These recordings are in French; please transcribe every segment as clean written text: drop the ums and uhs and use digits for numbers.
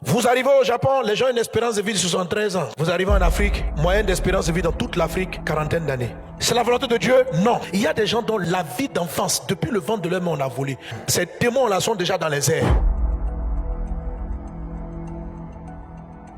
Vous arrivez au Japon, les gens ont une espérance de vie de 73 ans. Vous arrivez en Afrique, moyenne d'espérance de vie dans toute l'Afrique, quarantaine d'années. C'est la volonté de Dieu? Non. Il y a des gens dont la vie d'enfance, depuis le ventre de leur mère, on a volé. Ces démons-là sont déjà dans les airs.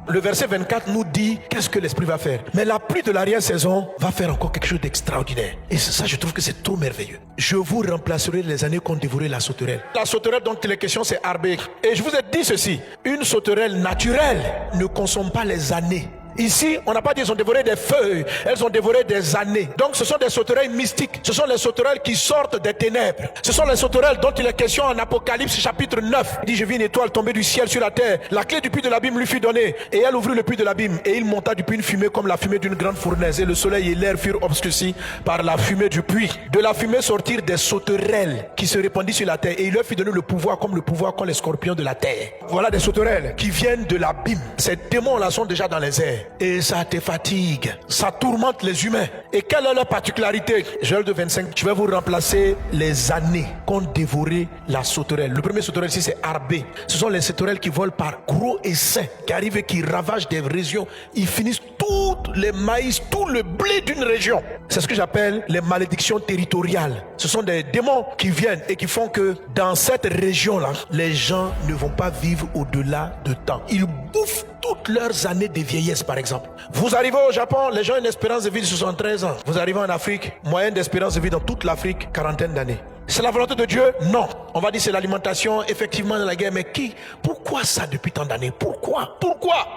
Le verset 24 nous dit qu'est-ce que l'esprit va faire. Mais la pluie de l'arrière-saison va faire encore quelque chose d'extraordinaire. Et ça, je trouve que c'est trop merveilleux. Je vous remplacerai les années qu'ont dévoré la sauterelle. La sauterelle dont il est question, c'est Arbé. Et je vous ai dit ceci. Une sauterelle naturelle ne consomme pas les années. Ici, on n'a pas dit qu'elles ont dévoré des feuilles, elles ont dévoré des années. Donc ce sont des sauterelles mystiques, ce sont les sauterelles qui sortent des ténèbres. Ce sont les sauterelles dont il est question en Apocalypse chapitre 9. Il dit, je vis une étoile tomber du ciel sur la terre. La clé du puits de l'abîme lui fut donnée. Et elle ouvrit le puits de l'abîme. Et il monta du puits une fumée comme la fumée d'une grande fournaise. Et le soleil et l'air furent obscurcis par la fumée du puits. De la fumée sortirent des sauterelles qui se répandirent sur la terre. Et il leur fit donner le pouvoir comme le pouvoir qu'ont les scorpions de la terre. Voilà des sauterelles qui viennent de l'abîme. Ces démons-là sont déjà dans les airs. Et ça te fatigue, ça tourmente les humains. Et quelle est leur particularité? Joël 2,25, je vais vous remplacer les années qu'ont dévoré la sauterelle. Le premier sauterelle ici c'est Arbé. Ce sont les sauterelles qui volent par gros essaims, qui arrivent et qui ravagent des régions. Ils finissent tous les maïs, tout le blé d'une région. C'est ce que j'appelle les malédictions territoriales. Ce sont des démons qui viennent et qui font que dans cette région-là, les gens ne vont pas vivre au-delà de temps. Ils bouffent toutes leurs années de vieillesse, par exemple. Vous arrivez au Japon, les gens ont une espérance de vie de 73 ans. Vous arrivez en Afrique, moyenne d'espérance de vie dans toute l'Afrique, quarantaine d'années. C'est la volonté de Dieu? Non. On va dire c'est l'alimentation, effectivement, de la guerre. Mais qui? Pourquoi ça depuis tant d'années? Pourquoi?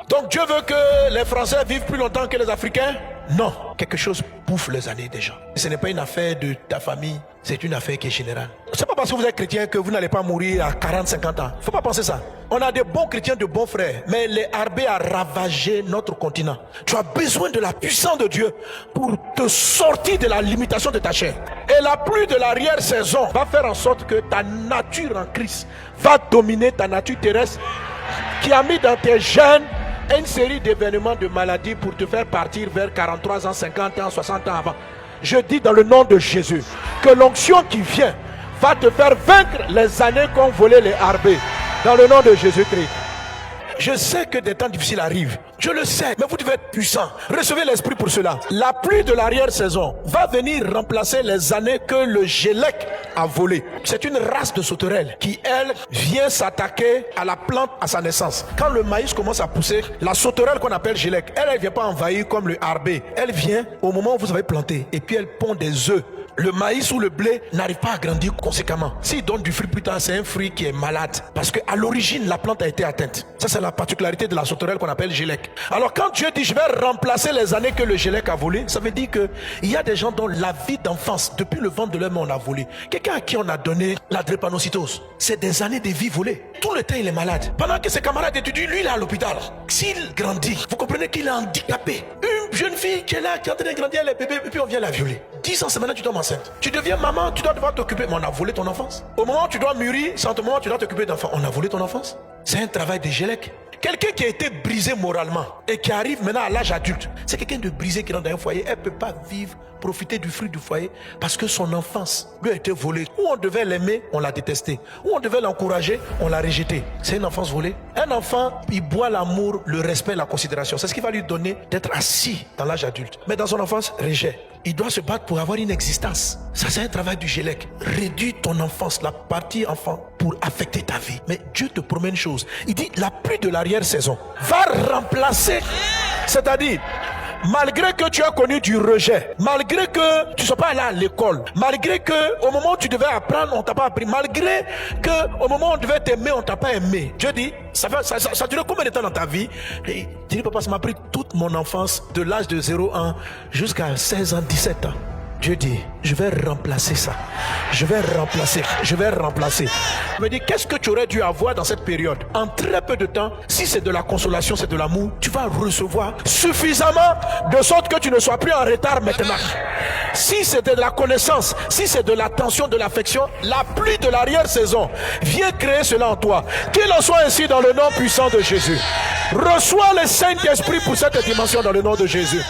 Donc Dieu veut que les Français vivent plus longtemps que les Africains? Non. Quelque chose bouffe les années des gens. Ce n'est pas une affaire de ta famille, c'est une affaire qui est générale. C'est pas parce que vous êtes chrétien que vous n'allez pas mourir à 40, 50 ans. Faut pas penser ça. On a des bons chrétiens, de bons frères. Mais les Arbé a ravagé notre continent. Tu as besoin de la puissance de Dieu pour te sortir de la limitation de ta chair. Et la pluie de l'arrière-saison va faire en sorte que ta nature en Christ va dominer ta nature terrestre qui a mis dans tes gènes une série d'événements de maladies pour te faire partir vers 43 ans, 50 ans, 60 ans avant. Je dis dans le nom de Jésus que l'onction qui vient va te faire vaincre les années qu'ont volé les Arbé. Dans le nom de Jésus-Christ. Je sais que des temps difficiles arrivent. Je le sais, mais vous devez être puissant. Recevez l'esprit pour cela. La pluie de l'arrière-saison va venir remplacer les années que le Gélec a volées. C'est une race de sauterelles qui, elle, vient s'attaquer à la plante à sa naissance. Quand le maïs commence à pousser, la sauterelle qu'on appelle Gélec, elle ne vient pas envahir comme le Arbé. Elle vient au moment où vous avez planté et puis elle pond des œufs. Le maïs ou le blé n'arrive pas à grandir conséquemment. S'il donne du fruit plus tard, c'est un fruit qui est malade. Parce qu'à l'origine, la plante a été atteinte. Ça, c'est la particularité de la sauterelle qu'on appelle Gélec. Alors, quand Dieu dit, je vais remplacer les années que le Gélec a volées, ça veut dire qu'il y a des gens dont la vie d'enfance, depuis le ventre de leur mère, on a volé. Quelqu'un à qui on a donné la drépanocytose, c'est des années de vie volées. Tout le temps, il est malade. Pendant que ses camarades étudient, lui, il est à l'hôpital. S'il grandit, vous comprenez qu'il est handicapé. Une jeune fille qui est là, qui est en train de grandir, elle est bébé, et puis on vient la violer. 10 ans, c'est maintenant que tu tombes enceinte. Tu deviens maman, tu dois devoir t'occuper. Mais on a volé ton enfance. Au moment où tu dois mûrir, c'est au moment où tu dois t'occuper d'enfants. On a volé ton enfance. C'est un travail de Gélec. Quelqu'un qui a été brisé moralement et qui arrive maintenant à l'âge adulte, c'est quelqu'un de brisé qui rentre dans un foyer. Elle ne peut pas vivre, profiter du fruit du foyer parce que son enfance lui a été volée. Où on devait l'aimer, on l'a détesté. Où on devait l'encourager, on l'a rejeté. C'est une enfance volée. Un enfant, il boit l'amour, le respect, la considération. C'est ce qui va lui donner d'être assis dans l'âge adulte. Mais dans son enfance, rejet. Il doit se battre pour avoir une existence. Ça, c'est un travail du Gélec. Réduis ton enfance, la partie enfant, pour affecter ta vie. Mais Dieu te promet une chose. Il dit, la pluie de l'arrière-saison va remplacer. C'est-à-dire, malgré que tu as connu du rejet, malgré que tu ne sois pas allé à l'école, malgré que au moment où tu devais apprendre, on ne t'a pas appris, malgré que au moment où on devait t'aimer, on ne t'a pas aimé. Dieu dit, ça dure combien de temps dans ta vie? Et tu dis, papa, ça m'a pris toute mon enfance, de l'âge de 0 ans jusqu'à 16 ans, 17 ans. Dieu dit, je vais remplacer ça. Je vais remplacer. Je me dis, qu'est-ce que tu aurais dû avoir dans cette période? En très peu de temps, si c'est de la consolation, c'est de l'amour, tu vas recevoir suffisamment de sorte que tu ne sois plus en retard maintenant. Si c'est de la connaissance, si c'est de l'attention, de l'affection, la pluie de l'arrière-saison vient créer cela en toi. Qu'il en soit ainsi dans le nom puissant de Jésus. Reçois le Saint-Esprit pour cette dimension dans le nom de Jésus.